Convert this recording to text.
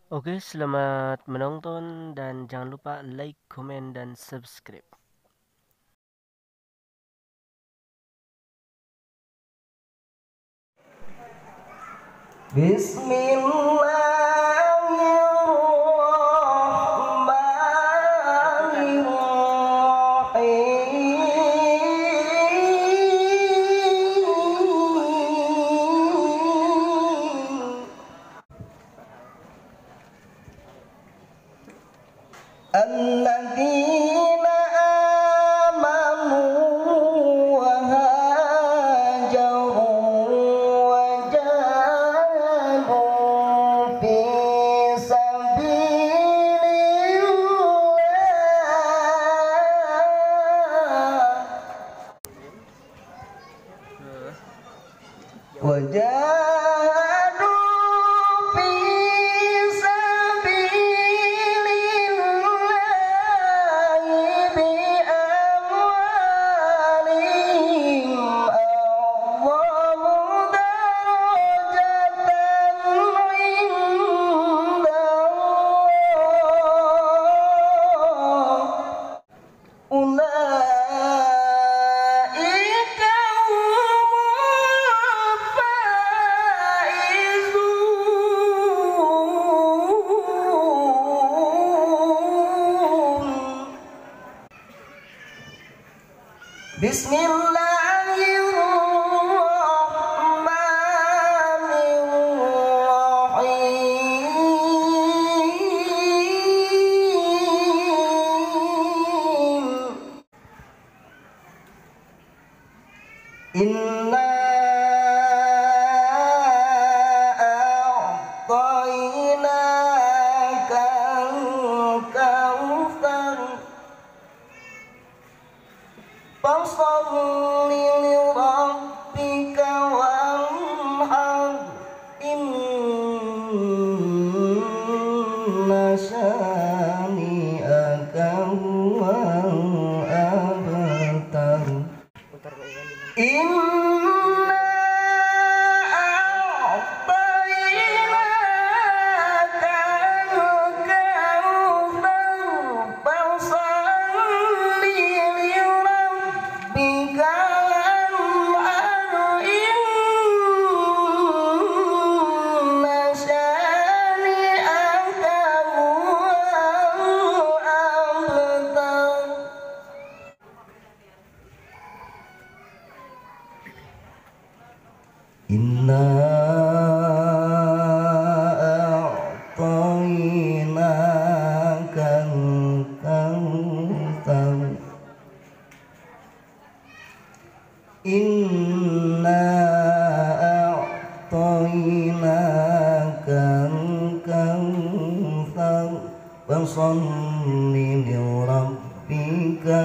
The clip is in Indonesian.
Oke, selamat menonton dan jangan lupa like, komen, dan subscribe. الذين آمنوا وهاجروا وجاهدوا في سبيل الله وجاهدوا في سبيل الله بأموالهم أعظم درجة عند الله أولئك Bismillahirrahmanirrahim. Inna a'tainaka al-kautsar Fasalli li rabbika wanhar inna syani'aka huwal abtar. Inna a'tainaka al-kautsar fasalli li rabbika wanhar inna syani'aka huwal abtar. Inna a'tainaka al-kautsar Inna a'tainaka al-kautsar Fasalli li rabbika